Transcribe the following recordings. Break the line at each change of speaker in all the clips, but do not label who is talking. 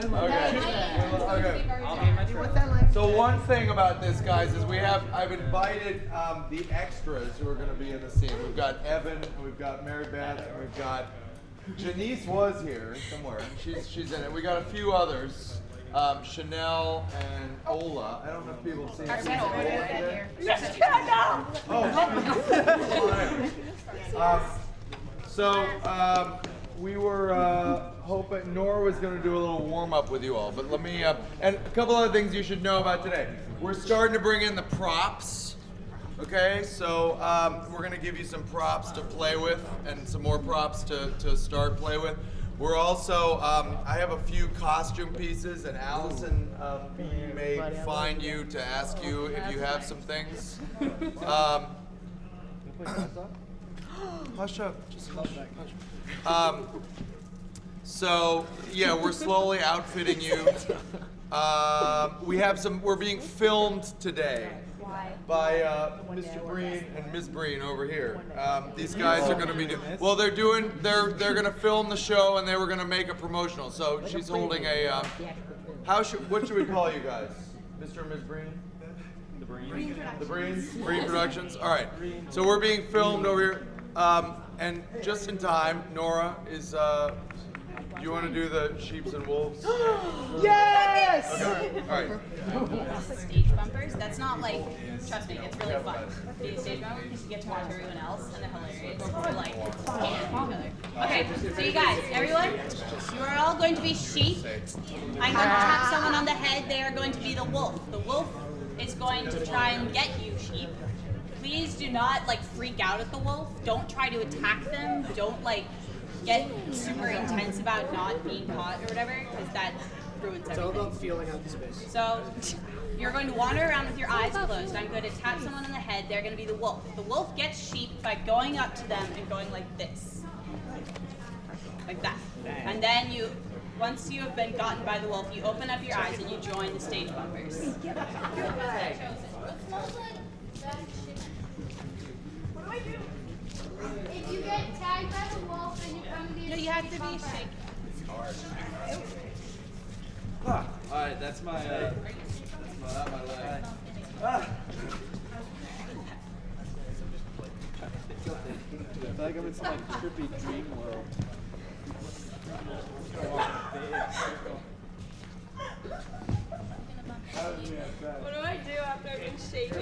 Okay. So one thing about this, guys, is I've invited the extras who are going to be in the scene. We've got Evan, and we've got Mary Beth, and we've got Janice was here somewhere. She's in it. We got a few others. Chanel and Ola. I don't know if people have seen Ola.
Yes,
So we were hoping Nora was going to do a little warm up with you all, but let me and a couple other things you should know about today. We're starting to bring in the props. Okay, so we're going to give you some props to play with and some more props to start play with. We're also, I have a few costume pieces, and Allison may find you to ask you if you have some things. Hush up, just hush. So yeah, we're slowly outfitting you. We're being filmed today by Mr. Breen and Ms. Breen over here. These guys are going to be they're going to film the show, and they were going to make a promotional. So she's holding a what should we call you guys? Mr. and Ms. Breen? The Breen. The Breen? Breen Productions. All right. So we're being filmed over here. And just in time, Nora is you want to do the sheeps and wolves?
Yes!
Okay. All right.
Stage bumpers. That's not like, trust me, it's really fun. These stage bumpers, because you get to watch everyone else, and they're hilarious. We're like, okay, so you guys, everyone, you are all going to be sheep. I'm going to tap someone on the head. They are going to be the wolf. The wolf is going to try and get you, sheep. Please do not freak out at the wolf. Don't try to attack them. Don't get super intense about not being caught or whatever, because that ruins everything.
It's all about feeling out the space.
So you're going to wander around with your eyes closed. I'm going to tap someone on the head. They're going to be the wolf. The wolf gets sheep by going up to them and going like this. Like that. And then once you have been gotten by the wolf, you open up your eyes and you join the stage bumpers.
What do I do? If you get tagged by the wolf, then you come to the
No, you have to be shaken.
Alright, that's my leg.
Ah.
I feel like I'm in some trippy dream world.
What do I do after I've been shaken?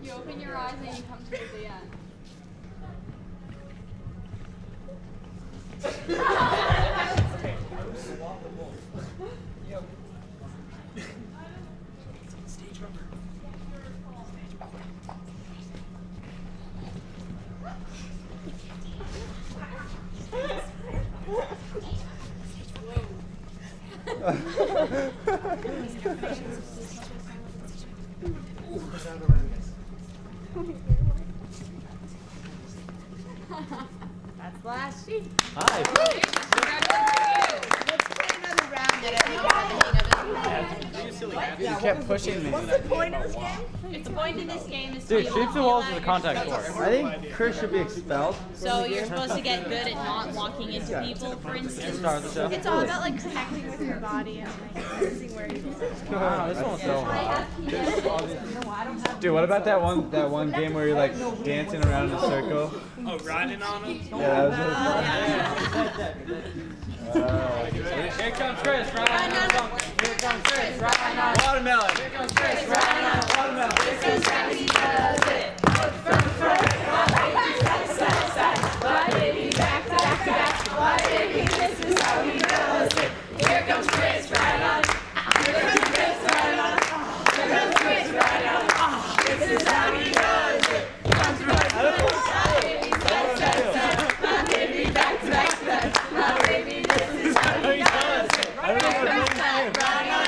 You open your eyes and you come to the end.
That's the last sheep.
Hi.
Let's play another round at
You kept pushing me.
What's the point of this game? The point of this game is
Dude,
to
sheeps and wolves is a contact sport. I think Chris should be expelled.
So you're supposed to get good at not walking into people, for instance.
Start the show.
It's all about connecting with your body and sensing where you
Wow, this one's so hard. Dude, what about that one game where you're dancing around in a circle?
Oh, riding on them?
Yeah, that was
Here comes Chris, riding on a donkey. Here comes Chris, riding on a
watermelon.
Here comes Chris, riding on a watermelon.
This is how he does it. Front, my baby, back, back, back. My baby, this is how he does it. Here comes Chris, riding on. Here comes Chris, riding on. Here comes Chris, riding on. This is how he does it. Front, my baby, my baby, back, back, back. My baby, this is how he does it. Here comes Pat, riding on.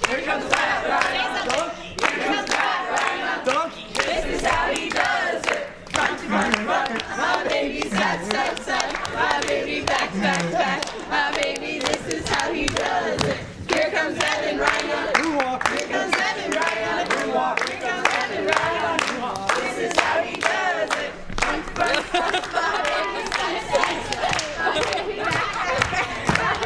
Here comes Pat, riding on. Here comes Pat, riding on.
Donkey.
This is how he does it. Front, front, front. My baby, side, side, side. My baby, back, back, back. My baby, this is how he does it. Here comes Evan, riding on it. Here comes Evan, riding on it. Here comes Evan, riding on it. This is how he does it. Front, front, front. My baby, side, side, side. My baby, back, back, back.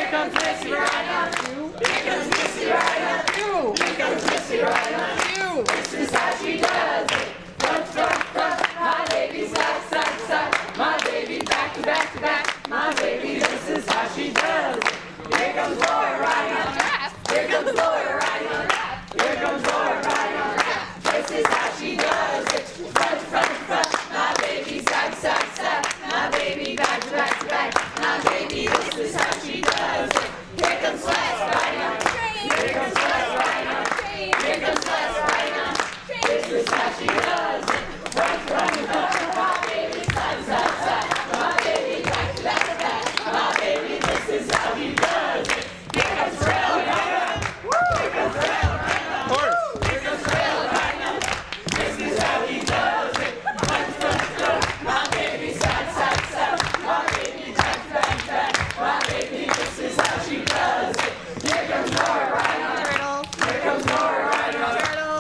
comes Missy Rhino. Here comes Missy Rhino. Here comes Missy Rhino. This is how she does it. Front, front, front. My baby side, side, side. My baby back to back to back. My baby, this is how she does it. Here comes Laura Rhino. Here comes Laura Rhino. Here comes Laura Rhino. This is how she does it. Front, front, front. My baby side, side, side. My baby back to back to back. My baby, this is how she does it. Here comes Les Rhino. Here comes Les Rhino. Here comes Les Rhino. This is how she does it. Front, front, front. My baby side, side, side. My baby back to back to back. My baby, this is how he does it. Here comes Rail Rhino. Here comes Rail Rhino. Here comes Rail Rhino. This is how he does it. Front, front, front. My baby side, side, side. My baby back, back, back. My baby, this is how she does it. Here comes Laura Rhino. Here comes Laura Rhino.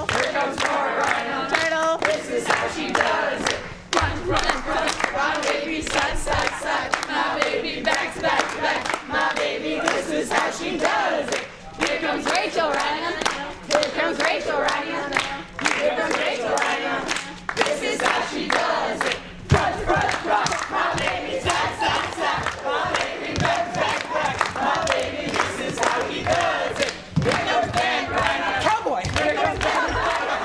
Here comes Laura Rhino. This is how she does it. Front, front, front. My baby side, side, side. My baby back to back to back. My baby, this is how she does it. Here comes Rachel Rhino. Here comes Rachel Rhino. Here comes Rachel Rhino. This is how she does it. Front, front, front. My baby side, side, side. My baby back, back, back. My baby, this is how he does it. Here comes Ben Rhino. Cowboy. Here comes Ben Rhino.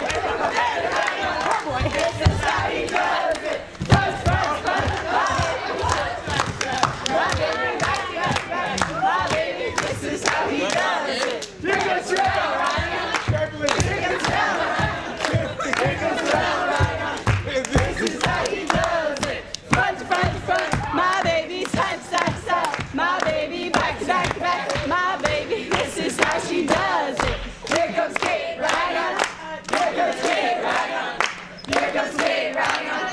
Here comes Ben Rhino. Cowboy. This is how he does it. Front, front, front. My baby side, side, side. My baby back, back, back. My baby, this is how he does it. Here comes Rail Rhino. Here comes Rail Rhino. Here comes Rail Rhino. This is how he does it. Front, front, front. My baby side, side, side. My baby back to back to back. My baby, this is how she does it. Here comes Kate Rhino. Here comes Kate Rhino. Here comes Kate Rhino.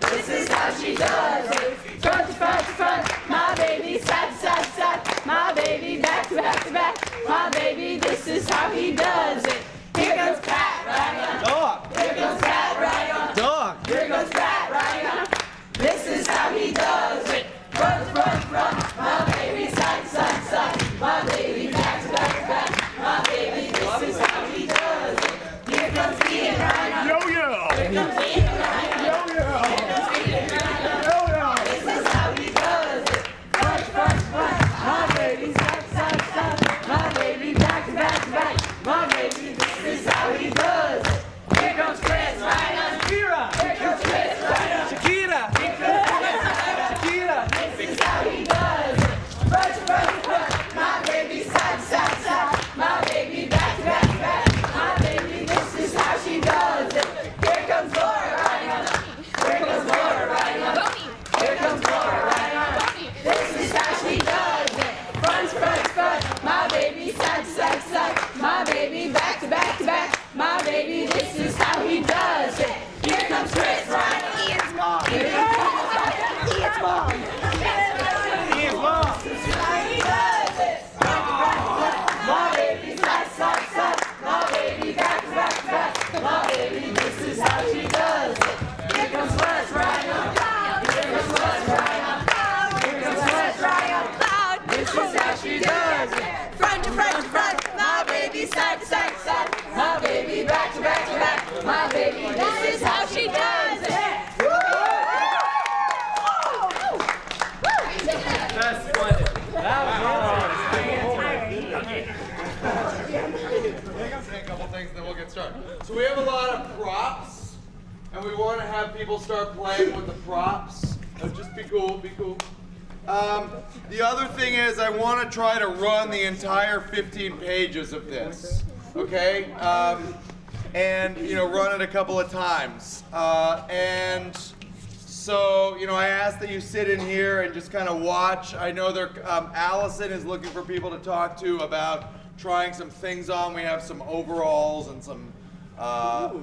This is how she does it. Front to front to front. My baby side to side to side. My baby back to back to back. My baby, this is how he does it. Here comes Pat Rhino.
Dog.
Here comes Pat Rhino.
Dog.
Here comes Pat Rhino. This is how he does it. Front, front, front. My baby side, side, side. My baby back to back to back. My baby, this is how he does it. Here comes Ian Rhino.
Yo-yo.
Here comes Ian Rhino.
Yo-yo.
Here comes Ian Rhino.
Yo-yo.
This is how he does it. Front, front, front. My baby side, side, side. My baby back to back to back. My baby, this is how he does it. Here comes Chris Rhino.
Shakira.
Here comes Chris Rhino.
Shakira.
Here comes Chris Rhino.
Shakira.
This is how he does it. Front, front, front. My baby side, side, side. My baby back to back to back. My baby, this is how she does it. Here comes Laura Rhino. Here comes Laura Rhino. Here comes Laura Rhino. This is how she does it. Front, front, front. My baby side to side to side. My baby back to back to back. My baby, this is how he does it. Here comes Chris Rhino. Ian's mom. Here comes Chris Rhino. Ian's mom.
Ian's mom.
This is how he does it. Front, front, front. My baby side, side, side. My baby back to back to back. My baby, this is how she does it. Here comes Les Rhino. Here comes Les Rhino. Here comes Les Rhino. This is how she does it. Front to front to front. My baby side to side to side. My baby back to back to back. My baby, this is how she does it.
That's splendid. That
Say a couple things, then we'll get started. So we have a lot of props, and we want to have people start playing with the props. Just be cool, be cool. The other thing is I want to try to run the entire 15 pages of this, okay? And, you know, run it a couple of times. And so, you know, I ask that you sit in here and just kind of watch. I know Allison is looking for people to talk to about trying some things on. We have some overalls and some,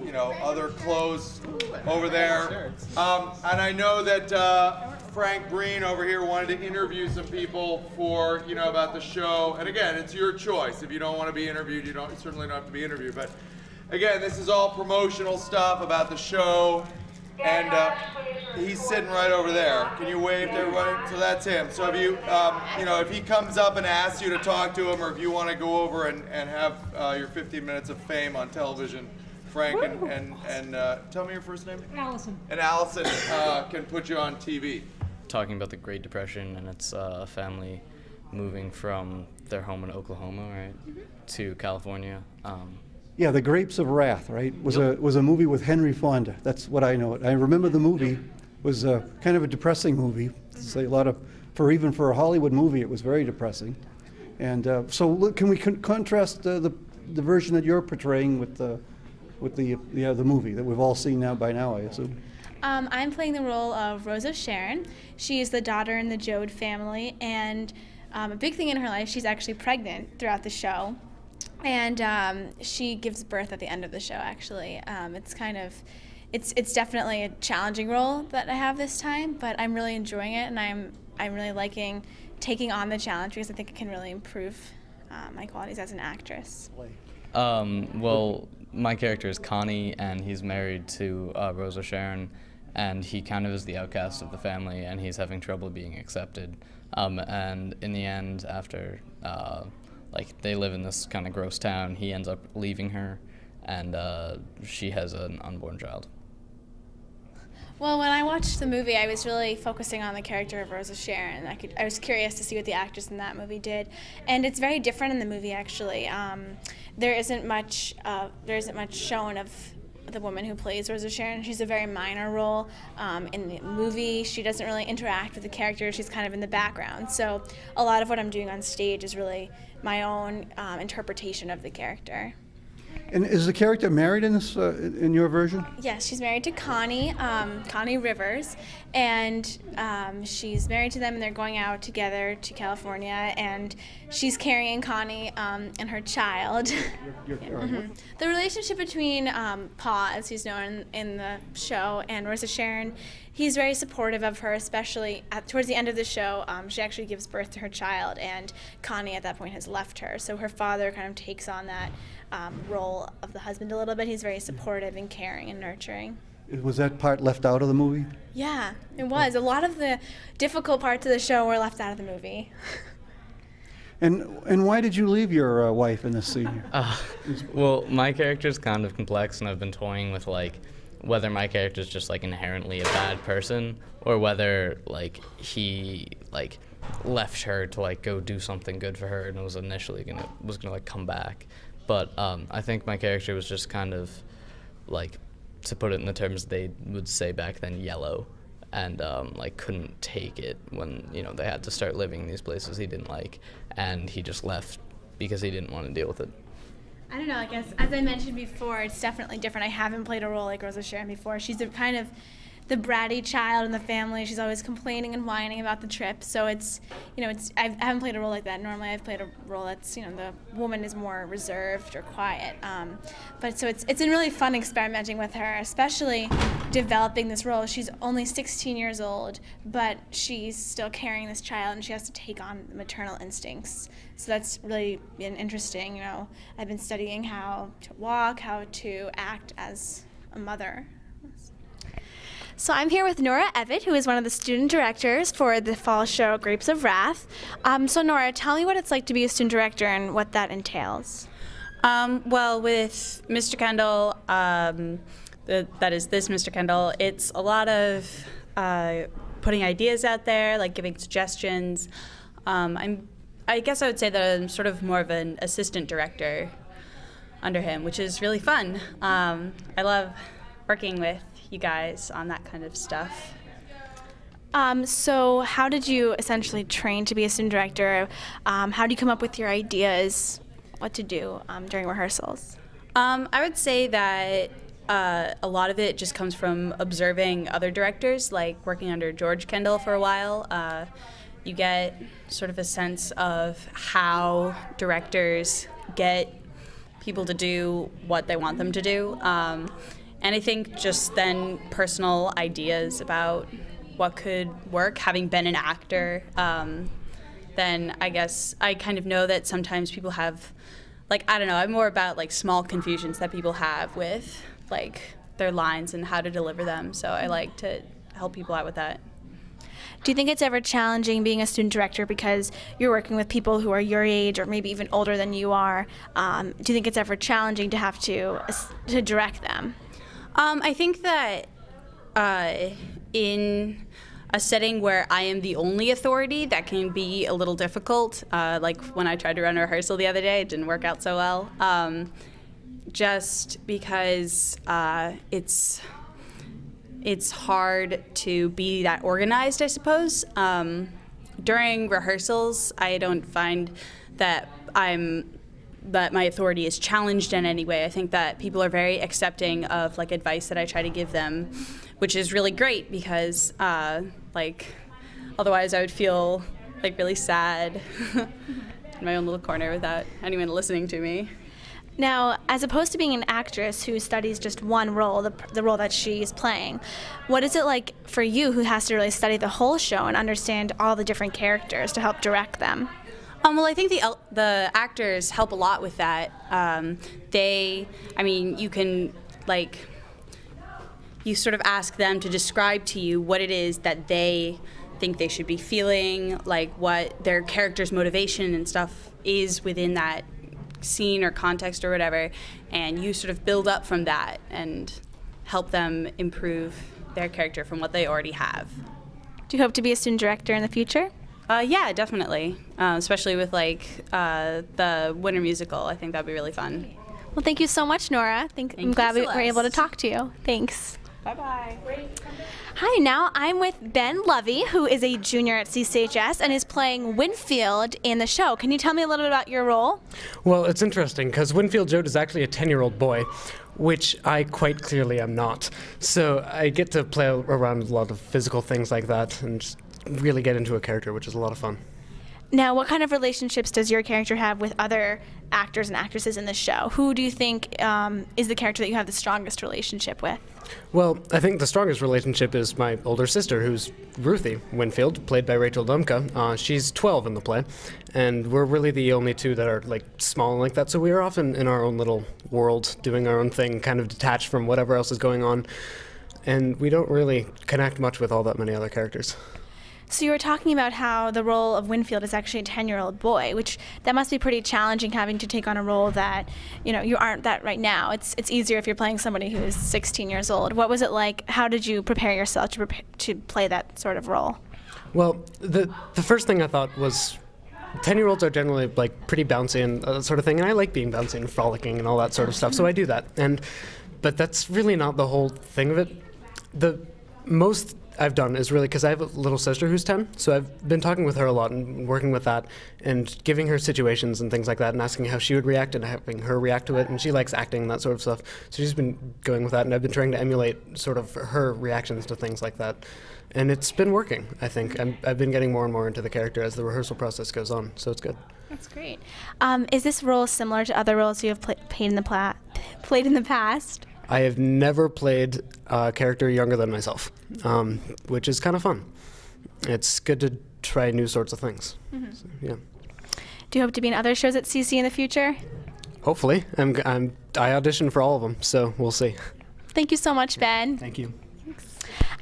you know, other clothes over there. And I know that Frank Breen over here wanted to interview some people for, you know, about the show. And again, it's your choice. If you don't want to be interviewed, you certainly don't have to be interviewed. But again, this is all promotional stuff about the show. And he's sitting right over there. Can you wave to everybody? So that's him. So if you, if he comes up and asks you to talk to him, or if you want to go over and have your 15 minutes of fame on television, Frank and tell me your first name?
Allison.
And Allison can put you on TV.
Talking about the Great Depression, and it's a family moving from their home in Oklahoma, right, to California.
Yeah, The Grapes of Wrath, right? Was a movie with Henry Fonda. That's what I know. I remember the movie was kind of a depressing movie. It's a lot of, even for a Hollywood movie, it was very depressing. And so, look, can we contrast the version that you're portraying with the movie that we've all seen by now, I assume?
I'm playing the role of Rosa Sharon. She is the daughter in the Joad family, and a big thing in her life, she's actually pregnant throughout the show. And she gives birth at the end of the show, actually. It's definitely a challenging role that I have this time, but I'm really enjoying it, and I'm really liking taking on the challenge because I think it can really improve my qualities as an actress.
Well, my character is Connie, and he's married to Rosa Sharon, and he kind of is the outcast of the family, and he's having trouble being accepted. And in the end, after they live in this kind of gross town, he ends up leaving her, and she has an unborn child.
Well, when I watched the movie, I was really focusing on the character of Rosa Sharon. I was curious to see what the actress in that movie did, and it's very different in the movie. Actually, there isn't much shown of the woman who plays Rosa Sharon. She's a very minor role in the movie. She doesn't really interact with the character. She's kind of in the background. So a lot of what I'm doing on stage is really my own interpretation of the character.
And is the character married in this, in your version?
Yes, she's married to Connie, Connie Rivers, and she's married to them, and they're going out together to California, and she's carrying Connie and her child. The relationship between Pa, as he's known in the show, and Rosa Sharon, he's very supportive of her, especially towards the end of the show. She actually gives birth to her child, and Connie at that point has left her, so her father kind of takes on that role of the husband a little bit. He's very supportive and caring and nurturing.
Was that part left out of the movie?
Yeah, it was. A lot of the difficult parts of the show were left out of the movie.
And why did you leave your wife in this scene?
Well, my character's kind of complex, and I've been toying with whether my character's just inherently a bad person, or whether he left her to go do something good for her and was initially gonna come back. But I think my character was just kind of, to put it in the terms they would say back then, yellow, and couldn't take it when they had to start living in these places he didn't like, and he just left because he didn't want to deal with it.
I don't know, I guess, as I mentioned before, it's definitely different. I haven't played a role like Rosa Sharon before. She's a kind of the bratty child in the family. She's always complaining and whining about the trip. So I haven't played a role like that. Normally I've played a role that's, the woman is more reserved or quiet. But so it's been really fun experimenting with her, especially developing this role. She's only 16 years old, but she's still carrying this child, and she has to take on maternal instincts. So that's really been interesting. I've been studying how to walk, how to act as a mother. So I'm here with Nora Evatt, who is one of the student directors for the fall show Grapes of Wrath. So Nora, tell me what it's like to be a student director and what that entails.
Well, with Mr. Kendall, that is this Mr. Kendall, it's a lot of putting ideas out there, giving suggestions. I guess I would say that I'm sort of more of an assistant director under him, which is really fun. I love working with you guys on that kind of stuff.
So how did you essentially train to be a student director? How do you come up with your ideas, what to do during rehearsals?
I would say that a lot of it just comes from observing other directors, working under George Kendall for a while. You get sort of a sense of how directors get people to do what they want them to do. And I think just then personal ideas about what could work, having been an actor, then I guess I kind of know that sometimes people have, I don't know, I'm more about small confusions that people have with their lines and how to deliver them. So I like to help people out with that.
Do you think it's ever challenging being a student director because you're working with people who are your age or maybe even older than you are? Do you think it's ever challenging to have to direct them?
I think that in a setting where I am the only authority, that can be a little difficult. Like when I tried to run a rehearsal the other day, it didn't work out so well. Just because it's hard to be that organized, I suppose. During rehearsals, I don't find that my authority is challenged in any way. I think that people are very accepting of like advice that I try to give them, which is really great because otherwise I would feel like really sad in my own little corner without anyone listening to me.
Now, as opposed to being an actress who studies just one role, the role that she's playing, what is it like for you who has to really study the whole show and understand all the different characters to help direct them?
Well, I think the actors help a lot with that. You can, you sort of ask them to describe to you what it is that they think they should be feeling, like what their character's motivation and stuff is within that scene or context or whatever, and you sort of build up from that and help them improve their character from what they already have.
Do you hope to be a student director in the future?
Yeah, definitely. Especially with the Winter Musical. I think that'd be really fun.
Well, thank you so much, Nora. I'm glad we were able to talk to you. Thanks.
Bye-bye.
Hi, now I'm with Ben Lovey, who is a junior at CCHS and is playing Winfield in the show. Can you tell me a little bit about your role?
Well, it's interesting because Winfield Joad is actually a 10-year-old boy, which I quite clearly am not. So I get to play around with a lot of physical things like that and just really get into a character, which is a lot of fun.
Now, what kind of relationships does your character have with other actors and actresses in the show? Who do you think is the character that you have the strongest relationship with?
Well, I think the strongest relationship is my older sister, who's Ruthie Winfield, played by Rachel Dumka. She's 12 in the play, and we're really the only two that are small and like that, so we are often in our own little world, doing our own thing, kind of detached from whatever else is going on, and we don't really connect much with all that many other characters.
So you were talking about how the role of Winfield is actually a 10-year-old boy, which that must be pretty challenging, having to take on a role that, you aren't that right now. It's easier if you're playing somebody who is 16 years old. What was it like? How did you prepare yourself to play that sort of role?
Well, the first thing I thought was 10-year-olds are generally pretty bouncy and that sort of thing, and I like being bouncy and frolicking and all that sort of stuff, so I do that. But that's really not the whole thing of it. The most I've done is really because I have a little sister who's 10, so I've been talking with her a lot and working with that and giving her situations and things like that and asking how she would react and having her react to it, and she likes acting and that sort of stuff, so she's been going with that, and I've been trying to emulate sort of her reactions to things like that, and it's been working, I think. I've been getting more and more into the character as the rehearsal process goes on, so it's good.
That's great. Is this role similar to other roles you have played in the past?
I have never played a character younger than myself, which is kind of fun. It's good to try new sorts of things. Mm-hmm. So, yeah.
Do you hope to be in other shows at CC in the future?
Hopefully. I audition for all of them, so we'll see.
Thank you so much, Ben.
Thank you.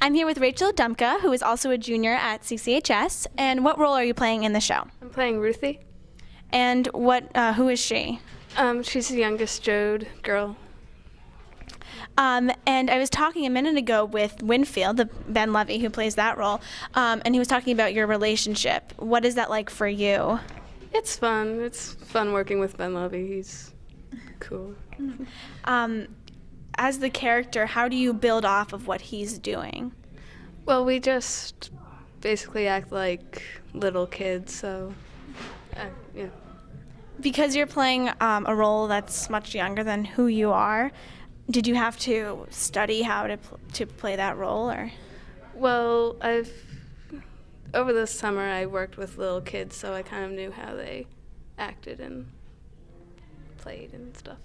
I'm here with Rachel Dumka, who is also a junior at CCHS. And what role are you playing in the show?
I'm playing Ruthie.
And who is she?
She's the youngest Joad girl.
And I was talking a minute ago with Winfield, the Ben Lovey, who plays that role, and he was talking about your relationship. What is that like for you?
It's fun. It's fun working with Ben Lovey. He's cool.
As the character, how do you build off of what he's doing?
Well, we just basically act like little kids, so yeah.
Because you're playing a role that's much younger than who you are, did you have to study how to play that role, or?
Well, over the summer I worked with little kids, so I kind of knew how they acted and played and stuff.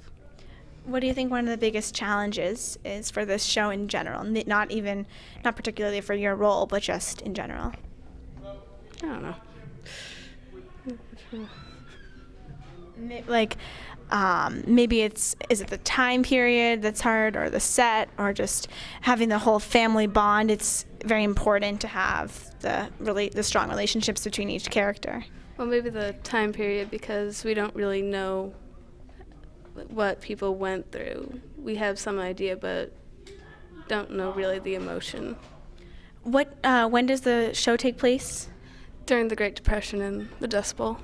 What do you think one of the biggest challenges is for this show in general? Not particularly for your role, but just in general.
I don't know.
Like, maybe is it the time period that's hard, or the set, or just having the whole family bond? It's very important to have the strong relationships between each character.
Well, maybe the time period, because we don't really know what people went through. We have some idea, but don't know really the emotion.
When does the show take place?
During the Great Depression and the Dust Bowl.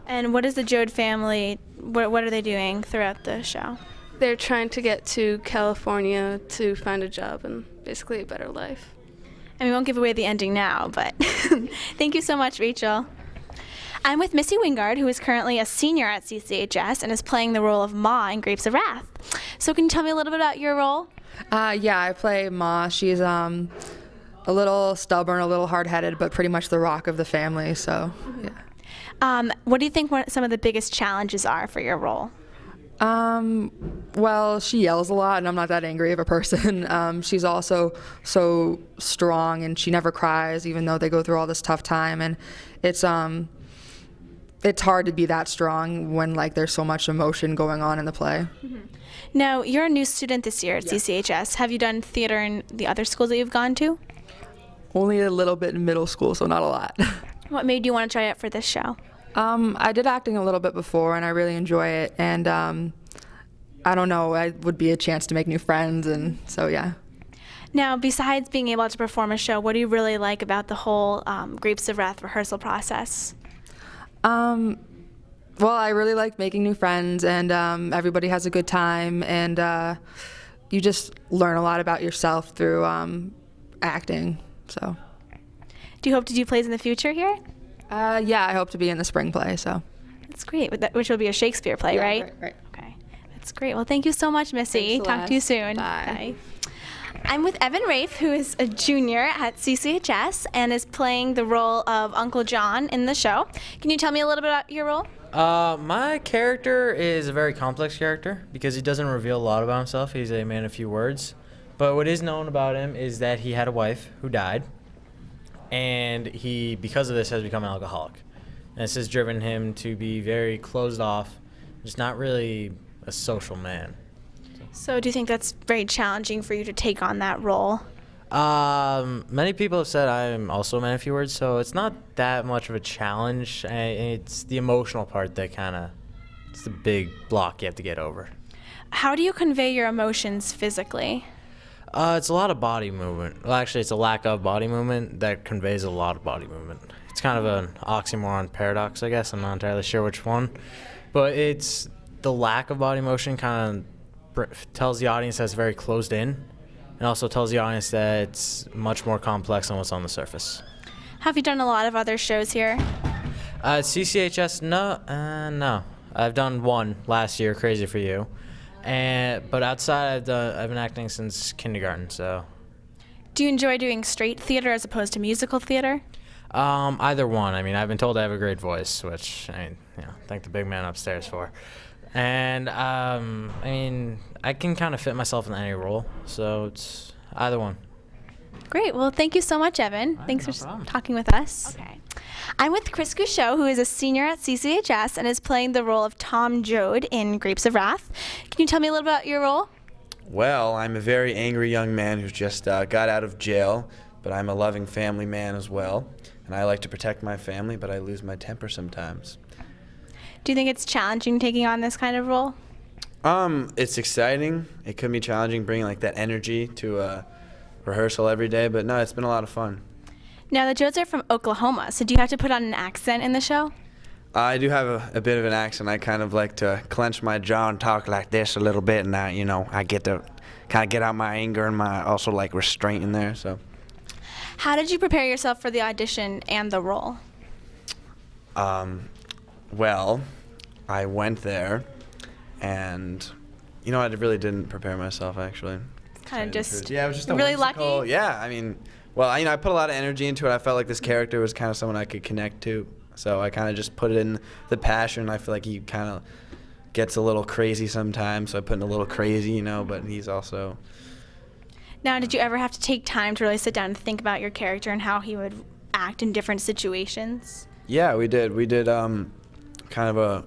And what is the Joad family, what are they doing throughout the show?
They're trying to get to California to find a job and basically a better life.
And we won't give away the ending now, but thank you so much, Rachel. I'm with Missy Wingard, who is currently a senior at CCHS and is playing the role of Ma in Grapes of Wrath. So can you tell me a little bit about your role?
Yeah, I play Ma. She's a little stubborn, a little hard-headed, but pretty much the rock of the family, so yeah.
What do you think some of the biggest challenges are for your role?
Well, she yells a lot, and I'm not that angry of a person. She's also so strong, and she never cries, even though they go through all this tough time. And it's hard to be that strong when there's so much emotion going on in the play.
Mm-hmm. Now, you're a new student this year at CCHS. Have you done theater in the other schools that you've gone to?
Only a little bit in middle school, so not a lot.
What made you want to try it for this show?
I did acting a little bit before, and I really enjoy it. And I don't know, it would be a chance to make new friends, and so yeah.
Now, besides being able to perform a show, what do you really like about the whole Grapes of Wrath rehearsal process?
Well, I really like making new friends, and everybody has a good time, and you just learn a lot about yourself through acting. So.
Do you hope to do plays in the future here?
Yeah, I hope to be in the spring play. So.
That's great. Which will be a Shakespeare play,
Yeah,
right?
Right.
Okay, that's great. Well, thank you so much, Missy.
Thanks,
Talk to you
Celeste.
soon.
Bye.
I'm with Evan Rafe, who is a junior at CCHS and is playing the role of Uncle John in the show. Can you tell me a little bit about your role?
My character is a very complex character because he doesn't reveal a lot about himself. He's a man of few words. But what is known about him is that he had a wife who died, and he, because of this, has become an alcoholic. And this has driven him to be very closed off, just not really a social man.
So do you think that's very challenging for you to take on that role?
Many people have said I'm also a man of few words, so it's not that much of a challenge. It's the emotional part that it's the big block you have to get over.
How do you convey your emotions physically?
It's a lot of body movement. Well, actually, it's a lack of body movement that conveys a lot of body movement. It's kind of an oxymoron paradox, I guess. I'm not entirely sure which one. But it's the lack of body motion kind of tells the audience that it's very closed in, and also tells the audience that it's much more complex than what's on the surface.
Have you done a lot of other shows here?
CCHS, no. I've done one last year, Crazy for You. But outside, I've been acting since kindergarten, so.
Do you enjoy doing straight theater as opposed to musical theater?
Either one. I mean, I've been told I have a great voice, which thank the big man upstairs for. And I can kind of fit myself in any role, so it's either one.
Great. Well, thank you so much, Evan. Thanks for talking with us. Okay. I'm with Chris Gouchot, who is a senior at CCHS and is playing the role of Tom Joad in Grapes of Wrath. Can you tell me a little about your role?
Well, I'm a very angry young man who's just got out of jail, but I'm a loving family man as well. And I like to protect my family, but I lose my temper sometimes.
Do you think it's challenging taking on this kind of role?
It's exciting. It could be challenging bringing that energy to a rehearsal every day, but no, it's been a lot of fun.
Now, the Joads are from Oklahoma, so do you have to put on an accent in the show?
I do have a bit of an accent. I kind of like to clench my jaw and talk like this a little bit, and I get to kind of get out my anger and my also restraint in there. So.
How did you prepare yourself for the audition and the role?
Well, I went there, and I really didn't prepare myself actually.
Kind of just.
Yeah, it was just a
really
whimsical,
lucky.
Yeah, I mean, well, I put a lot of energy into it. I felt like this character was kind of someone I could connect to, so I kind of just put it in the passion. I feel like he kind of gets a little crazy sometimes, so I put in a little crazy, but he's also.
Now, did you ever have to take time to really sit down and think about your character and how he would act in different situations?
Yeah, we did. We did kind of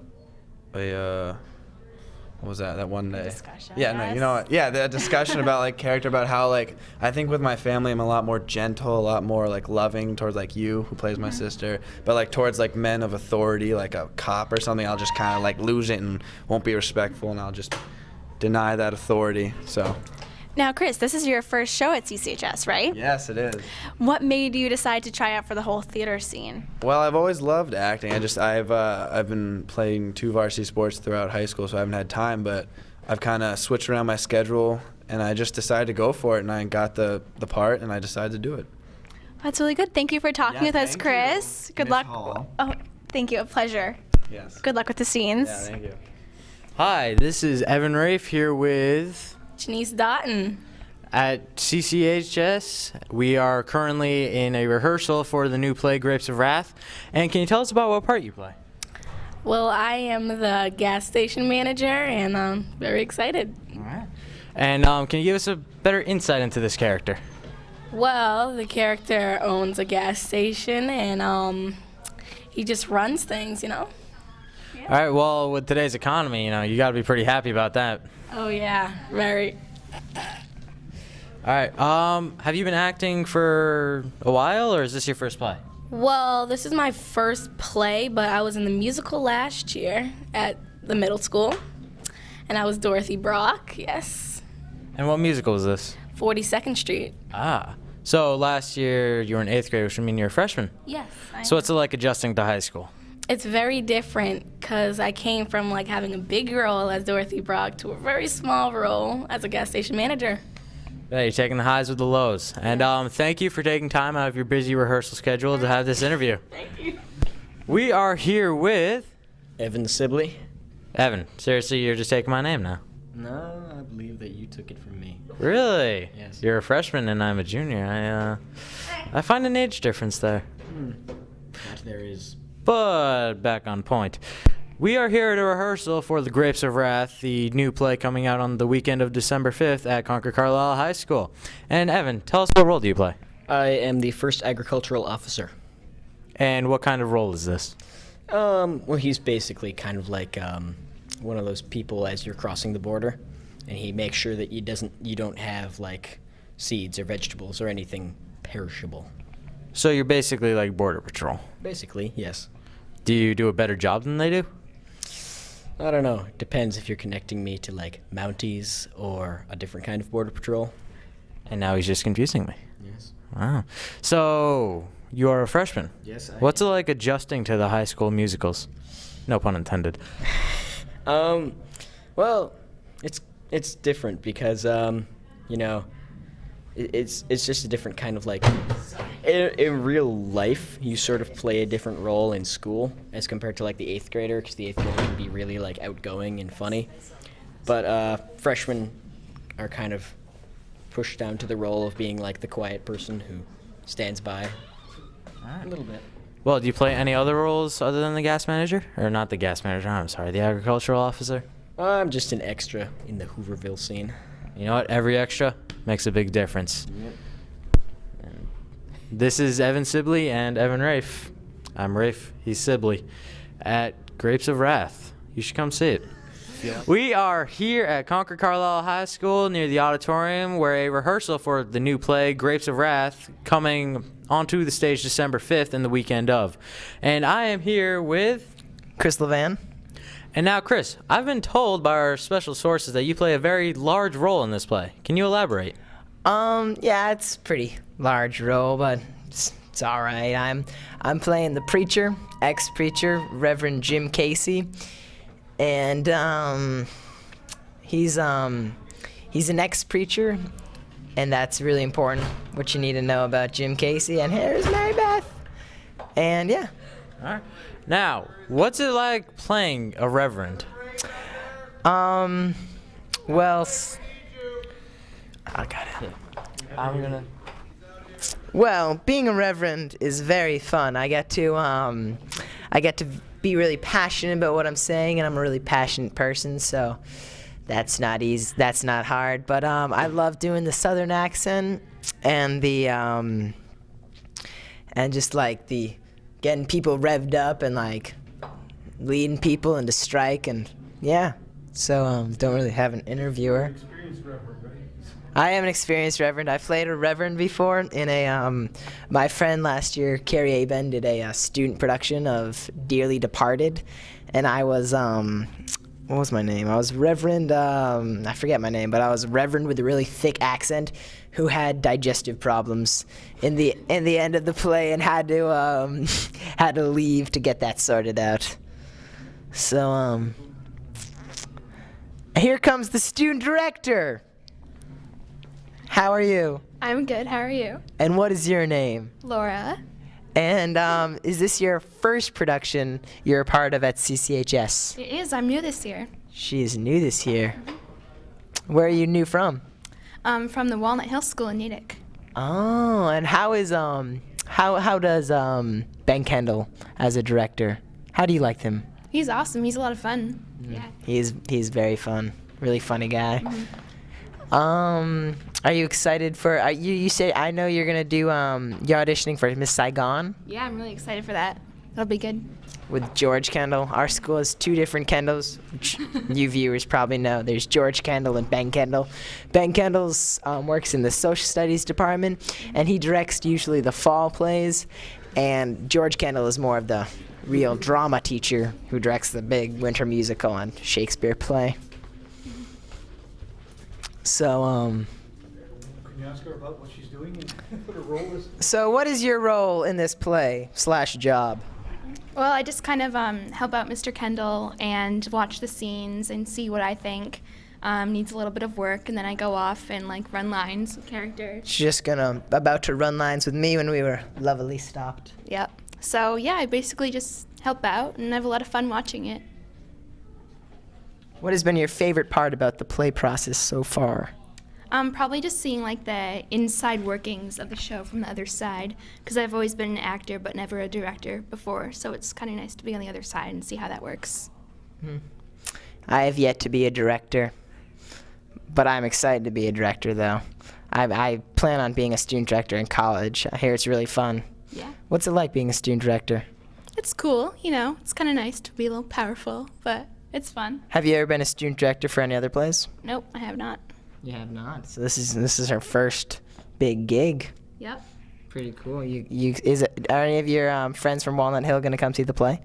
what was that one day?
Discussion,
Yeah, no, you know what? Yeah, the discussion about like character, about how like I think with my family I'm a lot more gentle, a lot more like loving towards like you, who plays my sister, but like towards like men of authority, like a cop or something, I'll just kind of like lose it and won't be respectful, and I'll just deny that authority. So.
Now, Chris, this is your first show at CCHS, right?
Yes, it is.
What made you decide to try out for the whole theater scene?
Well, I've always loved acting. I've been playing 2 varsity sports throughout high school, so I haven't had time. But I've kind of switched around my schedule, and I just decided to go for it. And I got the part, and I decided to do it.
That's really good. Thank you for talking with us, Chris. Good luck.
Hall.
Oh, thank you. A pleasure.
Yes.
Good luck with the scenes.
Yeah, thank you.
Hi, this is Evan Rafe here with
Janice Dotton.
at CCHS. We are currently in a rehearsal for the new play Grapes of Wrath. And can you tell us about what part you play?
Well, I am the gas station manager, and I'm very excited.
All right. And can you give us a better insight into this character?
Well, the character owns a gas station, and he just runs things, you know?
All right, well, with today's economy, you got to be pretty happy about that.
Oh, yeah, very.
All right, have you been acting for a while, or is this your first play?
Well, this is my first play, but I was in the musical last year at the middle school, and I was Dorothy Brock, yes.
And what musical was this?
42nd Street.
Ah, so last year you were in 8th grade, which would mean you're a freshman.
Yes.
So what's it like adjusting to high school?
It's very different because I came from like having a big role as Dorothy Brock to a very small role as a gas station manager.
Yeah, you're taking the highs with the lows. And thank you for taking time out of your busy rehearsal schedule to have this interview.
Thank you.
We are here with
Evan Sibley.
Evan. Seriously, you're just taking my name now.
No, I believe that you took it from me.
Really?
Yes.
You're a freshman and I'm a junior. I find an age difference there.
That there is.
But back on point. We are here at a rehearsal for The Grapes of Wrath, the new play coming out on the weekend of December 5th at Concord Carlisle High School. And Evan, tell us, what role do you play?
I am the first agricultural officer.
And what kind of role is this?
Well, he's basically kind of like one of those people as you're crossing the border, and he makes sure that you don't have like seeds or vegetables or anything perishable.
So you're basically like Border Patrol.
Basically, yes.
Do you do a better job than they do?
I don't know. Depends if you're connecting me to like Mounties or a different kind of Border Patrol.
And now he's just confusing me.
Yes.
Wow. So you're a freshman.
Yes, I
What's it like adjusting to the high school musicals? No pun intended.
Well, it's different because it's just a different kind of like in real life you sort of play a different role in school as compared to like the 8th grader, because the 8th grader can be really like outgoing and funny, but freshmen are kind of pushed down to the role of being like the quiet person who stands by a little bit.
Well, do you play any other roles other than the gas manager? Or not the gas manager, I'm sorry, the agricultural officer?
I'm just an extra in the Hooverville scene.
You know what? Every extra makes a big difference.
Yep.
And this is Evan Sibley and Evan Rafe. I'm Rafe, he's Sibley, at Grapes of Wrath. You should come see it. We are here at Concord Carlisle High School near the auditorium, where a rehearsal for the new play Grapes of Wrath coming onto the stage December 5th and the weekend of. And I am here with
Chris Levan.
And now, Chris, I've been told by our special sources that you play a very large role in this play. Can you elaborate?
Yeah, it's a pretty large role, but it's all right. I'm playing the preacher, ex-preacher, Reverend Jim Casey, and he's an ex-preacher, and that's really important. What you need to know about Jim Casey. And here's Mary Beth, and yeah.
All right. Now, what's it like playing a reverend?
Well, I got it.
I'm gonna.
Well, being a reverend is very fun. I get to be really passionate about what I'm saying, and I'm a really passionate person, so that's not easy. That's not hard. But I love doing the Southern accent and the and just like the getting people revved up and like leading people into strike, and yeah. So don't really have an interviewer. I am an experienced reverend. I played a reverend before in a, my friend last year, Carrie Aben, did a student production of Dearly Departed, and I was, what was my name? I was Reverend, I forget my name, but I was a reverend with a really thick accent who had digestive problems in the end of the play and had to leave to get that sorted out. So, here comes the student director. How are you?
I'm good. How are you?
And what is your name?
Laura.
And is this your first production you're a part of at CCHS?
It is. I'm new this year.
She is new this year. Where are you new from?
From the Walnut Hill School in Natick.
Oh, and how does Ben Kendall as a director? How do you like him?
He's awesome. He's a lot of fun. Yeah.
He's very fun. Really funny guy.
Mhm.
Are you excited for? You say I know you're gonna do. You're auditioning for Miss Saigon
Yeah, I'm really excited for that. That'll be good.
with George Kendall. Our school has two different Kendalls, which you viewers probably know. There's George Kendall and Ben Kendall. Ben Kendall's works in the social studies department, and he directs usually the fall plays. And George Kendall is more of the real drama teacher who directs the big winter musical and Shakespeare play. So,
Can you ask her about what she's doing and what her role is?
So what is your role in this play / job?
Well, I just kind of help out Mr. Kendall and watch the scenes and see what I think needs a little bit of work, and then I go off and like run lines with characters.
She's just about to run lines with me when we were lovely stopped.
Yep. So yeah, I basically just help out and have a lot of fun watching it.
What has been your favorite part about the play process so far?
Probably just seeing like the inside workings of the show from the other side, because I've always been an actor but never a director before, so it's kind of nice to be on the other side and see how that works.
I have yet to be a director, but I'm excited to be a director though. I plan on being a student director in college. I hear it's really fun.
Yeah.
What's it like being a student director?
It's cool, you know, it's kind of nice to be a little powerful, but it's fun.
Have you ever been a student director for any other plays?
Nope, I have not.
You have not. So this is her first big gig.
Yep.
Pretty cool. Are any of your friends from Walnut Hill going to come see the play?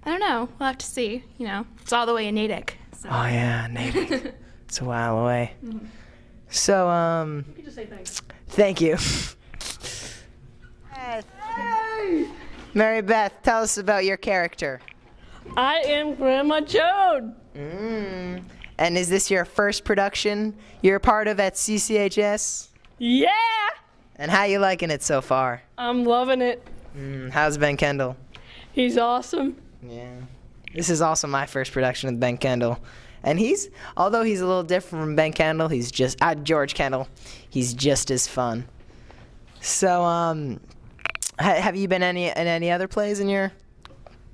I don't know. We'll have to see. You know, it's all the way in Natick. So.
Oh yeah, Natick. It's a while away.
Mhm.
So
You can just say thanks.
thank you. Mary Beth, tell us about your character.
I am Grandma Joan.
And is this your first production you're a part of at CCHS?
Yeah,
And how you liking it so far?
I'm loving it.
How's Ben Kendall?
He's awesome.
Yeah. This is also my first production with Ben Kendall. And although he's a little different from Ben Kendall, he's just, George Kendall, he's just as fun. So, have you been in any other plays in your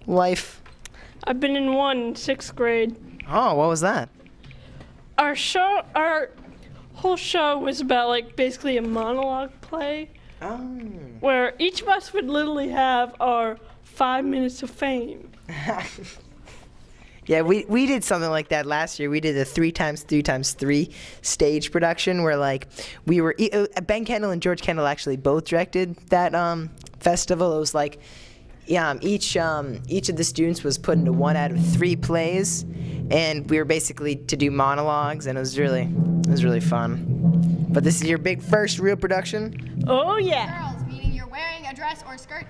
life?
I've been in one in 6th grade.
Oh, what was that?
Our whole show was about like basically a monologue play.
Oh.
Where each of us would literally have our 5 minutes of fame.
Yeah, we did something like that last year. We did a 3x3x3 stage production where like we were Ben Kendall and George Kendall actually both directed that festival. It was like each of the students was put into 1 out of 3 plays, and we were basically to do monologues, and it was really fun. But this is your big first real production?
Oh yeah.
Girls, meaning you're wearing a dress or skirt,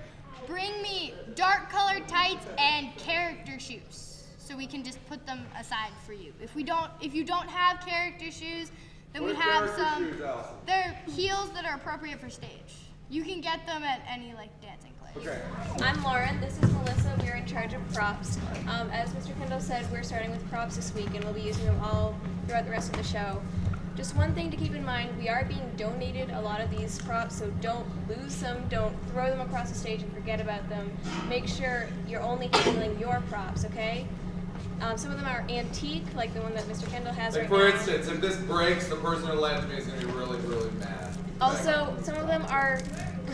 bring me dark colored tights and character shoes, so we can just put them aside for you. If you don't have character shoes, then we have some. They're heels that are appropriate for stage. You can get them at any like dancing place.
Okay.
I'm Lauren. This is Melissa. We're in charge of props. As Mr. Kendall said, we're starting with props this week, and we'll be using them all throughout the rest of the show. Just one thing to keep in mind, we are being donated a lot of these props, so don't lose them, don't throw them across the stage and forget about them. Make sure you're only handling your props, okay? Some of them are antique, like the one that Mr. Kendall has
Like
right
for
now.
instance, if this breaks, the person who lends me is going to be really, really mad.
Also, some of them are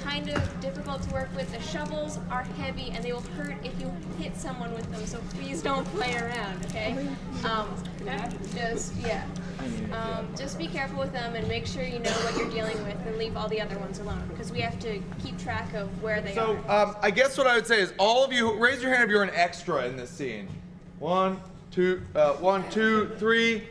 kind of difficult to work with. The shovels are heavy and they will hurt if you hit someone with them, so please don't play around, okay? Just be careful with them and make sure you know what you're dealing with and leave all the other ones alone, because we have to keep track of where they are.
So I guess what I would say is all of you, raise your hand if you're an extra in this scene. 1, 2, 3.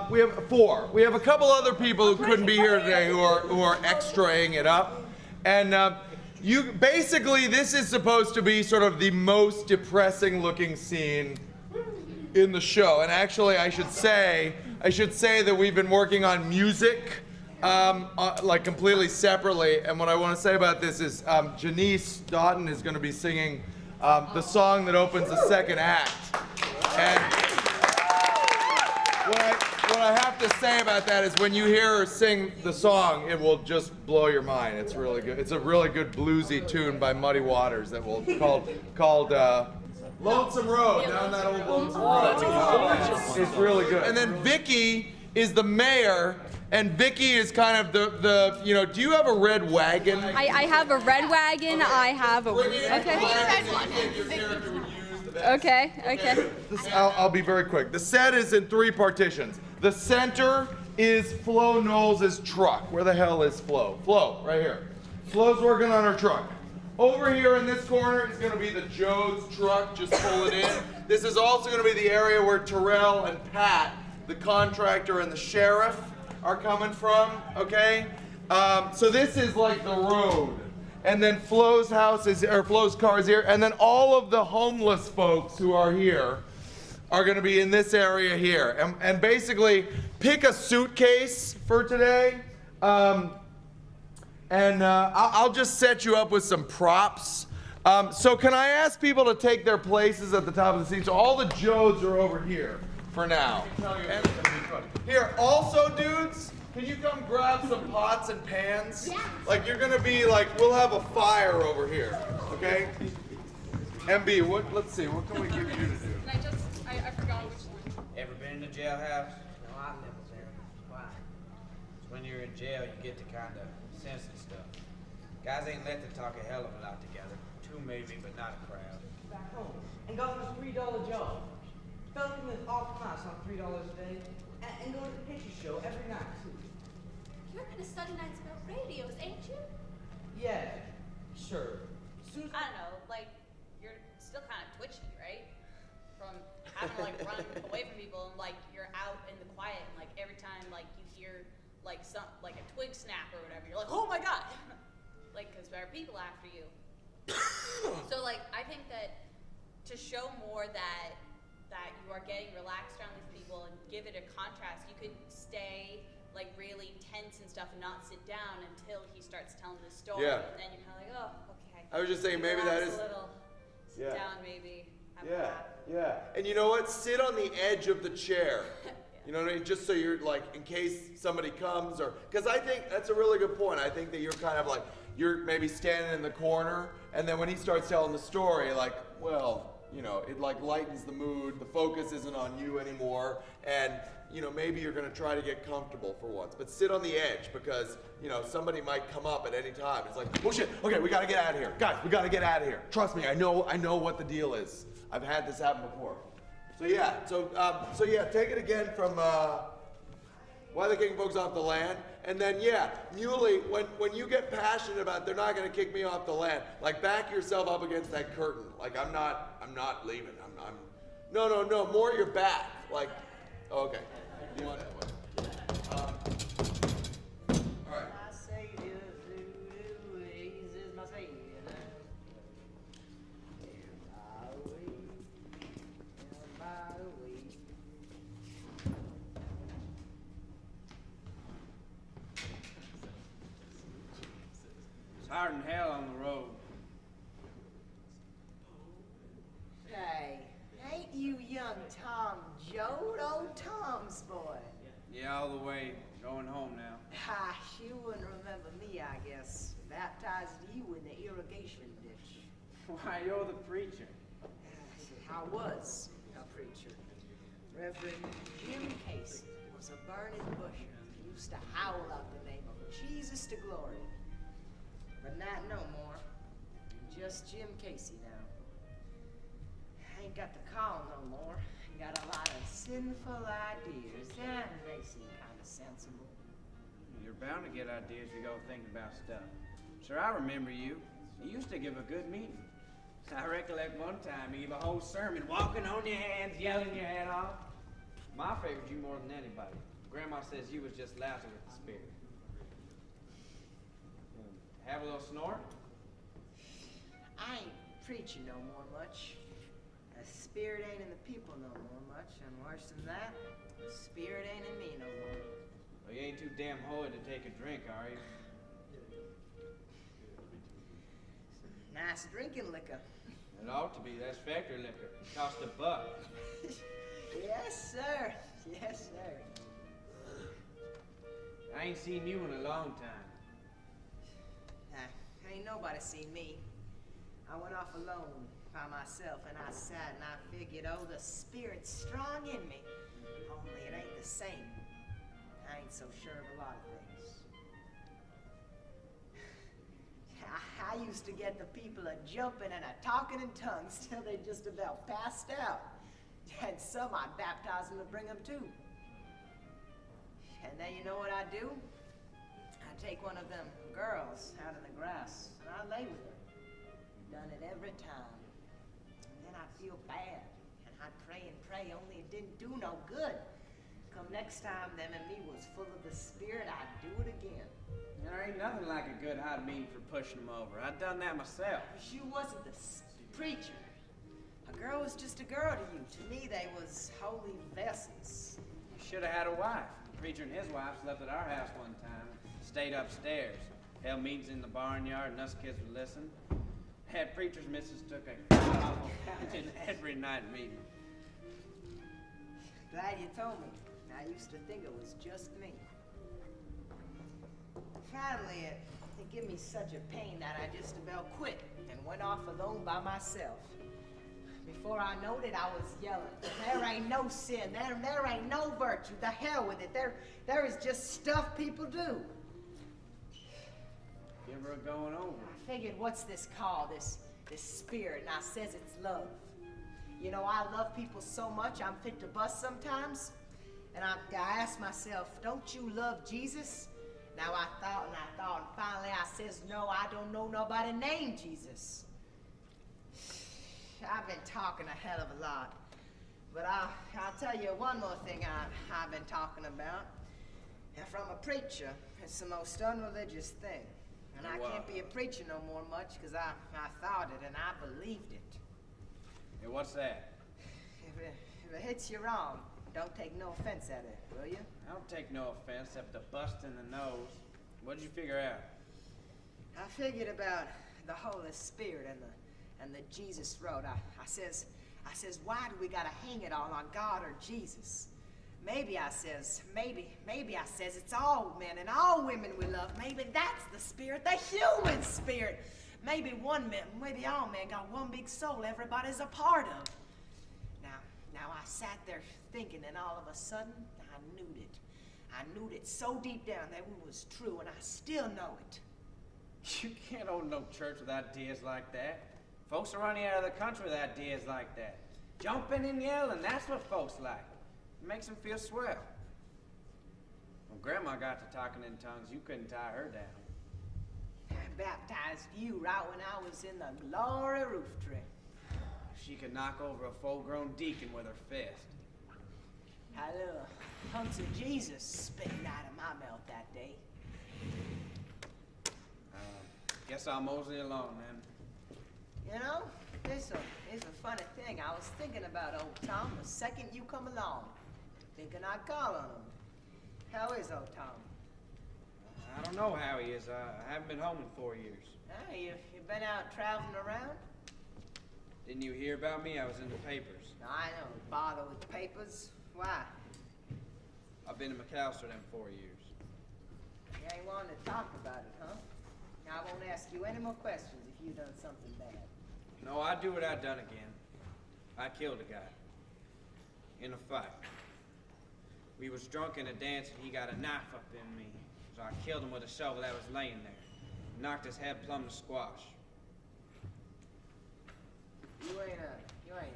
We have 4. We have a couple other people who couldn't be here today who are extraing it up. And you basically, this is supposed to be sort of the most depressing looking scene in the show. And actually, I should say that we've been working on music like completely separately. And what I want to say about this is Janice Doughton is going to be singing the song that opens the second act. And what I have to say about that is when you hear her sing the song, it will just blow your mind. It's really good. It's a really good bluesy tune by Muddy Waters that will called Lonesome Road, down that old Lonesome Road. It's really good. And then Vicky is the mayor, and Vicky is kind of the you know, do you have a red wagon?
I have a red wagon, I have a, okay.
I'll be very quick. The set is in 3 partitions. The center is Flo Knowles' truck. Where the hell is Flo? Flo, right here. Flo's working on her truck. Over here in this corner is going to be the Joe's truck. Just pull it in. This is also going to be the area where Terrell and Pat, the contractor and the sheriff, are coming from. Okay. So this is like the road, and then Flo's house is, or Flo's car is here, and then all of the homeless folks who are here are going to be in this area here. And basically, pick a suitcase for today. I'll just set you up with some props. So can I ask people to take their places at the top of the scene? So all the Joes are over here for now. Here, also dudes, can you come grab some pots and pans? Yeah. Like you're gonna be like, we'll have a fire over here, okay? MB, let's see, what can we give you to do?
I forgot which one. Ever been in a jailhouse? No, I've never been. Why? When you're in jail, you get to kind of sense and stuff. Guys ain't let to talk a hell of a lot together. 2 maybe, but not a crowd.
Back home and got this $3 job. Filming this off class on $3 a day, and going to the picture show every night too.
You're gonna study nights about radios, ain't you?
Yeah, sure.
I don't know, like, you're still kind of twitchy, right? From having to, like, run away from people, and, like, you're out in the quiet, and, like, every time, like, you hear, like, a twig snap or whatever, you're like, oh my god! Like, because there are people after you. So, like, I think that to show more that you are getting relaxed around these people and give it a contrast, you could stay, like, really tense and stuff and not sit down until he starts telling the story.
Yeah.
And then you're kind of like, oh, okay.
I was just saying maybe that is.
A little, sit down maybe. Have a laugh.
Yeah. And you know what? Sit on the edge of the chair. You know what I mean? Just so you're like, in case somebody comes, or because I think that's a really good point. I think that you're kind of like, you're maybe standing in the corner, and then when he starts telling the story, like, well, you know, it like lightens the mood. The focus isn't on you anymore, and you know, maybe you're gonna try to get comfortable for once. But sit on the edge, because you know somebody might come up at any time. It's like, oh shit, okay, we gotta get out of here, guys. We gotta get out of here. Trust me, I know what the deal is. I've had this happen before. So yeah, take it again from Why the King Folks Off the Land, and then yeah, Muley, when you get passionate about they're not gonna kick me off the land, like back yourself up against that curtain. Like I'm not leaving. No, more your back. Like, okay. You want that way. All right.
It's hard in hell on the road.
Hey, ain't you young Tom Joad, old Tom's boy?
Yeah, all the way. Going home now.
Ha, you wouldn't remember me, I guess. Baptized you in the irrigation ditch.
Why, you're the preacher.
I was a preacher. Reverend Jim Casey was a burning busher. He used to howl out the name of Jesus to glory. but not no more. Just Jim Casey now. I ain't got the call no more. Got a lot of sinful ideas, and they seem kind of sensible.
You're bound to get ideas you go thinking about stuff. Sure, I remember you. You used to give a good meeting. I recollect one time you gave a whole sermon walking on your hands, yelling your head off. Ma favored you more than anybody. Grandma says you was just lousy with the spirit. Have a little snort?
I ain't preaching no more much. The spirit ain't in the people no more much, and worse than that, the spirit ain't in me no more.
Well, you ain't too damn holy to take a drink, are you?
Nice drinking liquor.
It ought to be. That's factory liquor. It costs $1.
Yes, sir. Yes, sir.
I ain't seen you in a long time.
Ain't nobody seen me. I went off alone by myself, and I sat and I figured, oh, the spirit's strong in me. Only it ain't the same. I ain't so sure of a lot of things. I used to get the people a-jumping and a-talking in tongues till they just about passed out. And some I'd baptize them to bring them to. And then you know what I do? I take one of them girls out in the grass, and I lay with her. Done it every time. And then I'd feel bad, and I'd pray and pray, only it didn't do no good. Come next time, them and me was full of the spirit, I'd do it again.
There ain't nothing like a good hot meeting for pushing them over. I done that myself.
She wasn't the preacher. A girl was just a girl to you. To me, they was holy vessels.
You should have had a wife. The preacher and his wife slept at our house one time. Stayed upstairs. Held meetings in the barnyard, and us kids would listen. Had preacher's missus took a awful pounding every night meeting.
Glad you told me. I used to think it was just me. Finally, it gave me such a pain that I just about quit and went off alone by myself. Before I knowed it, I was yelling, there ain't no sin, there ain't no virtue, the hell with it, there is just stuff people do.
Give her a going over.
I figured, what's this called, this spirit, and I says it's love. You know, I love people so much, I'm fit to bust sometimes. And I asked myself, don't you love Jesus? Now I thought, and finally I says, no, I don't know nobody named Jesus. I've been talking a hell of a lot. But I'll tell you one more thing I've been talking about. And from a preacher, it's the most unreligious thing. And I can't be a preacher no more much because I thought it and I believed it.
Hey, what's that?
If it hits you wrong, don't take no offense at it, will you?
I don't take no offense except the bust in the nose. What'd you figure out?
I figured about the Holy Spirit and the Jesus road. I says, why do we gotta hang it all on God or Jesus? Maybe I says, it's all men and all women we love. Maybe that's the spirit, the human spirit. Maybe all men got one big soul everybody's a part of. Now I sat there thinking, and all of a sudden, I knew it. I knew it so deep down that it was true, and I still know it.
You can't hold no church with ideas like that. Folks are running out of the country with ideas like that. Jumping and yelling, that's what folks like. It makes them feel swell. When Grandma got to talking in tongues, you couldn't tie her down.
I baptized you right when I was in the glory roof tree.
She could knock over a full-grown deacon with her fist.
Had little hunks of Jesus spitting out of my mouth that day.
Guess I'll mosey along then.
You know, it's a funny thing. I was thinking about old Tom the second you come along. Thinking I'd call on him. How is old Tom?
I don't know how he is. I haven't been home in 4 years.
You been out traveling around?
Didn't you hear about me? I was in the papers.
I don't bother with papers. Why?
I've been in McAllister them 4 years.
You ain't wanting to talk about it, huh? I won't ask you any more questions if you've done something bad.
No, I'd do what I'd done again. I killed a guy. In a fight. We was drunk in a dance and he got a knife up in me. So I killed him with a shovel that was laying there. Knocked his head plumb to squash.
You ain't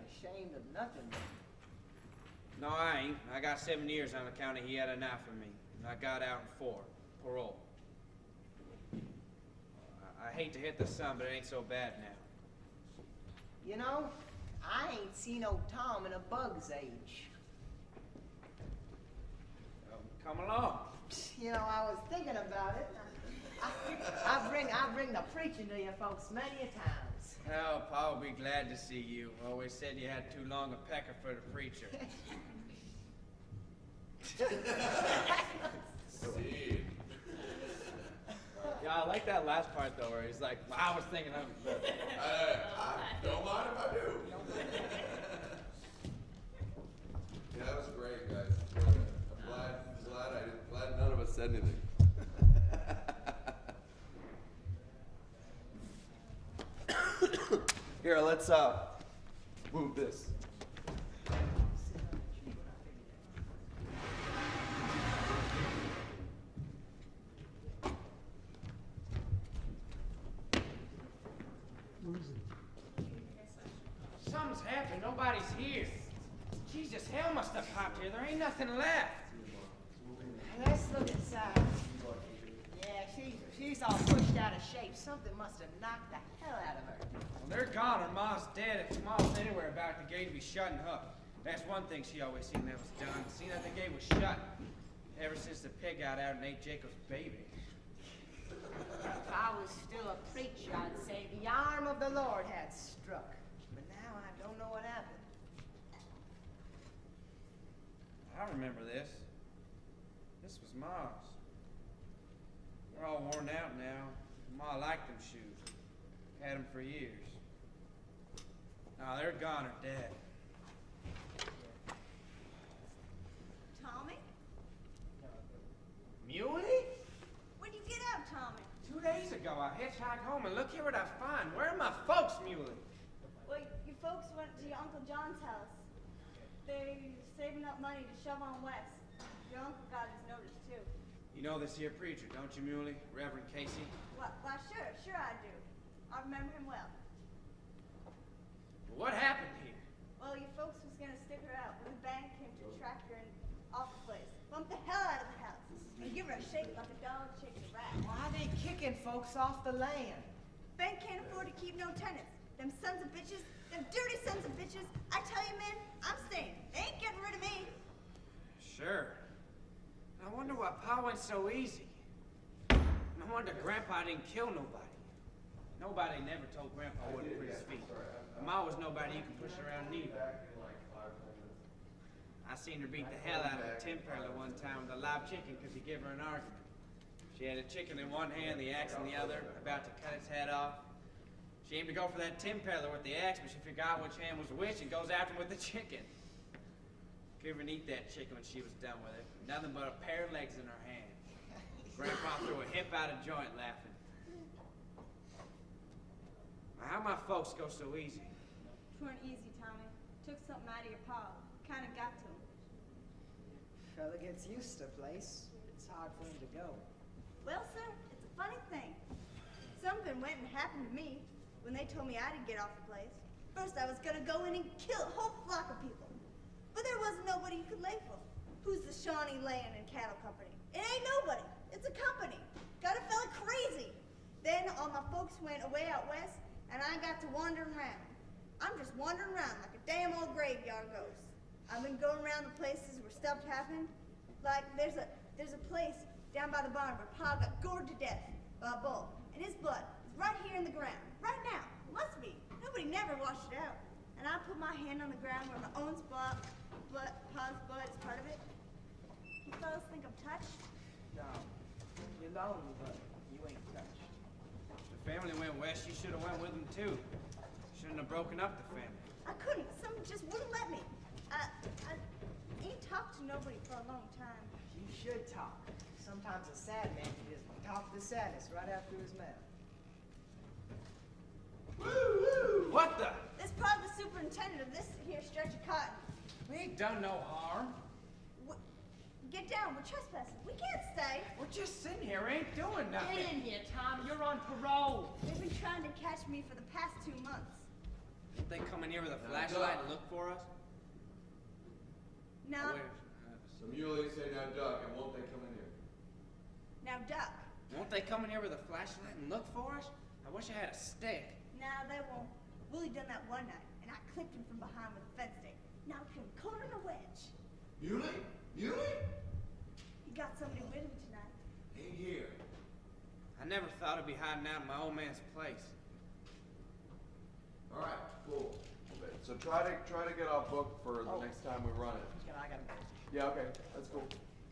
ashamed of nothing.
No, I ain't. I got 7 years on account of he had a knife for me. And I got out in 4. Parole. I hate to hit the sun, but it ain't so bad now.
You know, I ain't seen old Tom in a bug's age.
Well, come along.
You know, I was thinking about it. I bring the preaching to you folks many a times.
Oh, Pa will be glad to see you. Always said you had too long a pecker for the preacher.
See.
Yeah, I like that last part though, where he's like, I was thinking of.
I don't mind if I do. Yeah, that was great, guys. I'm glad none of us said anything. Here, let's move this.
Something's happened. Nobody's here. Jesus, hell must have popped here. There ain't nothing left.
Let's look inside. Yeah, she's all pushed out of shape. Something must have knocked the hell out of her.
Well, they're gone. Her ma's dead. If Ma's anywhere about the gate to be shut and up. That's one thing she always seen that was done. Seen that the gate was shut. Ever since the pig got out and ate Jacob's baby.
If I was still a preacher, I'd say the arm of the Lord had struck. But now I don't know what happened.
I remember this. This was Ma's. They're all worn out now. Ma liked them shoes. Had them for years. Now they're gone or dead.
Tommy?
Muley?
When'd you get out, Tommy?
2 days ago, I hitchhiked home and look here what I find. Where are my folks, Muley?
Well, your folks went to your Uncle John's house. They're saving up money to shove on west. Your uncle got his notice, too.
You know this here preacher, don't you, Muley? Reverend Casey?
Well, sure I do. I remember him well.
What happened here?
Well, your folks was gonna stick her out when the bank came to track her off the place. Bumped the hell out of the house and give her a shake like a dog shakes a rat.
Why they kicking folks off the land?
Bank can't afford to keep no tenants. Them sons of bitches, them dirty sons of bitches. I tell you, man, I'm staying. They ain't getting rid of me.
Sure. I wonder why Pa went so easy. No wonder Grandpa didn't kill nobody. Nobody never told Grandpa what to put his feet. And Ma was nobody you could push around neither. I seen her beat the hell out of a tin parlor one time with a live chicken because he gave her an argument. She had a chicken in one hand, the axe in the other, about to cut its head off. She aimed to go for that tin parlor with the axe, but she forgot which hand was which and goes after him with the chicken. Couldn't even eat that chicken when she was done with it. Nothing but a pair of legs in her hand. Grandpa threw a hip out of joint laughing. How'd my folks go so easy?
It weren't easy, Tommy. Took something out of your paw. Kinda got to him.
Fella gets used to a place. It's hard for him to go.
Well, sir, it's a funny thing. Something went and happened to me when they told me I didn't get off the place. First, I was gonna go in and kill a whole flock of people. But there wasn't nobody you could lay for. Who's the Shawnee Land and Cattle Company? It ain't nobody. It's a company. Got a fella crazy. Then all my folks went away out west, and I got to wandering around. I'm just wandering around like a damn old graveyard ghost. I've been going around the places where stuff happened. Like there's a place down by the barn where Pa got gored to death by a bull, and his blood is right here in the ground, right now. It must be. Nobody never washed it out. And I put my hand on the ground where my own Pa's blood is part of it. You fellas think I'm touched?
No. You're lonely, but you ain't touched.
If the family went west, you should have went with them too. Shouldn't have broken up the family.
I couldn't. Some just wouldn't let me. I ain't talked to nobody for a long time.
You should talk. Sometimes a sad man can just talk the sadness right out through his mouth.
Woo-hoo! What the?
This probably the superintendent of this here stretch of cotton.
We ain't done no harm.
Get down, we're trespassing. We can't stay.
We're just sitting here, ain't doing nothing.
Get in here, Tom. You're on parole. They've been trying to catch me for the past 2 months.
Won't they come in here with a flashlight and look for us?
Now,
So Muley say now duck, and won't they come in here?
now duck.
Won't they come in here with a flashlight and look for us? I wish I had a stick.
Now they won't. Willie done that one night, and I clipped him from behind with a fence stick. Now he can caught in a wedge.
Muley? Muley?
He got somebody with him tonight.
Ain't here.
I never thought I'd be hiding out in my old man's place.
All right, cool. So try to get our book for the next time we run it.
I gotta go.
Yeah, okay, that's cool.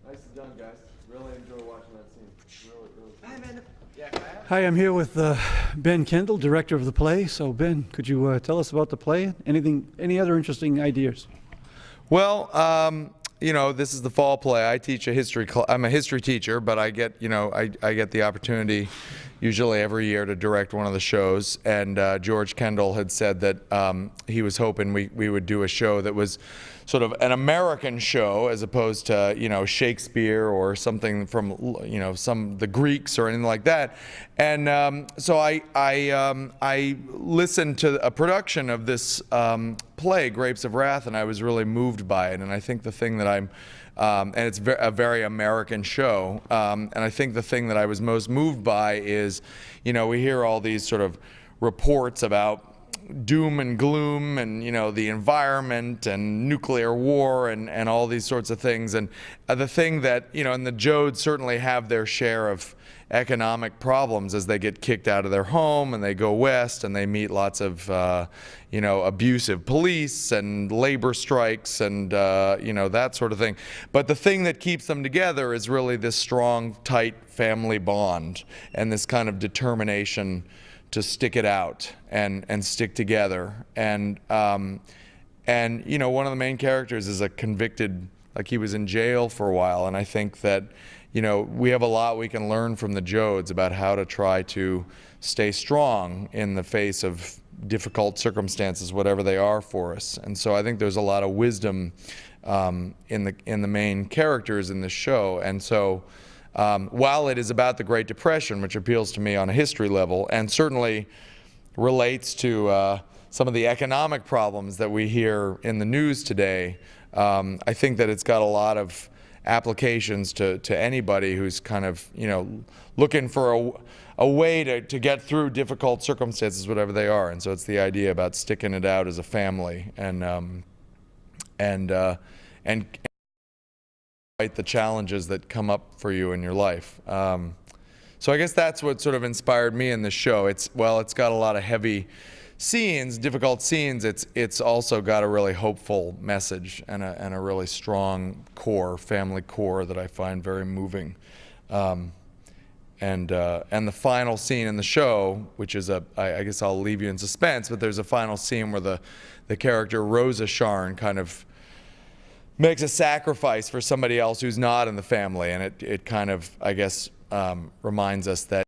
Nicely done, guys. Really enjoy watching that scene. Really.
Hi, man. Yeah,
Hi, I'm here with Ben Kendall, director of the play. So, Ben, could you tell us about the play? Any other interesting ideas?
Well, this is the fall play. I teach a history class. I'm a history teacher, but I get, I get the opportunity usually every year to direct one of the shows. And George Kendall had said that he was hoping we would do a show that was sort of an American show as opposed to, Shakespeare or something from, the Greeks or anything like that. And so I listened to a production of this play, Grapes of Wrath, and I was really moved by it. And I think the thing that and it's a very American show. And I think the thing that I was most moved by is, we hear all these sort of reports about doom and gloom and, the environment and nuclear war and all these sorts of things. And the thing that, and the Jodes certainly have their share of economic problems as they get kicked out of their home and they go west and they meet lots of, abusive police and labor strikes and, that sort of thing. But the thing that keeps them together is really this strong, tight family bond and this kind of determination to stick it out and stick together. And one of the main characters is a convicted, he was in jail for a while. And I think that, we have a lot we can learn from the Jodes about how to try to stay strong in the face of difficult circumstances, whatever they are for us. And so I think there's a lot of wisdom in the main characters in the show. And so while it is about the Great Depression, which appeals to me on a history level and certainly relates to some of the economic problems that we hear in the news today, I think that it's got a lot of applications to anybody who's kind of, looking for a way to get through difficult circumstances, whatever they are. And so it's the idea about sticking it out as a family and fight the challenges that come up for you in your life. So I guess that's what sort of inspired me in the show. It's got a lot of heavy scenes, difficult scenes. It's also got a really hopeful message and a really strong family core that I find very moving. And the final scene in the show, which is I guess I'll leave you in suspense, but there's a final scene where the character Rosa Sharn kind of makes a sacrifice for somebody else who's not in the family, and it kind of, I guess, reminds us that,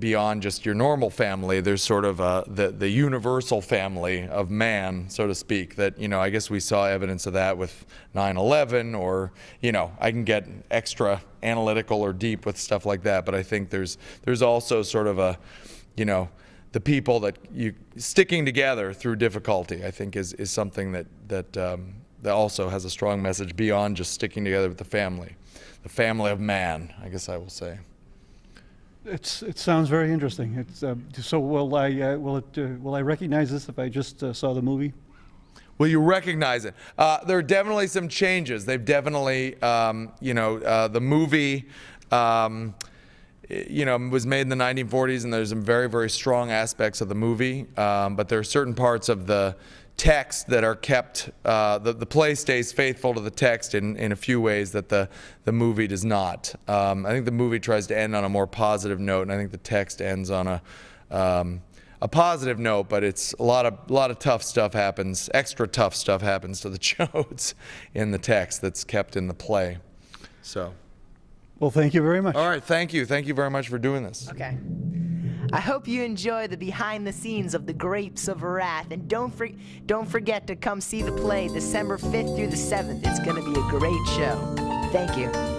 beyond just your normal family, there's sort of the universal family of man, so to speak, that, I guess we saw evidence of that with 9/11 or, I can get extra analytical or deep with stuff like that, but I think there's also sort of the people that sticking together through difficulty, I think is something that also has a strong message beyond just sticking together with the family of man, I guess I will say.
It sounds very interesting. So will I recognize this if I just saw the movie?
Will you recognize it? There are definitely some changes. They've definitely, the movie, was made in the 1940s, and there's some very, very strong aspects of the movie. But there are certain parts of the text that are kept, the play stays faithful to the text in a few ways that the movie does not. I think the movie tries to end on a more positive note, and I think the text ends on a positive note, but it's a lot of tough stuff happens, extra tough stuff happens to the Jodes in the text that's kept in the play. So.
Well, thank you very much.
All right, thank you. Thank you very much for doing this.
Okay. I hope you enjoy the behind the scenes of the Grapes of Wrath, and don't forget to come see the play December 5th through the 7th. It's going to be a great show. Thank you.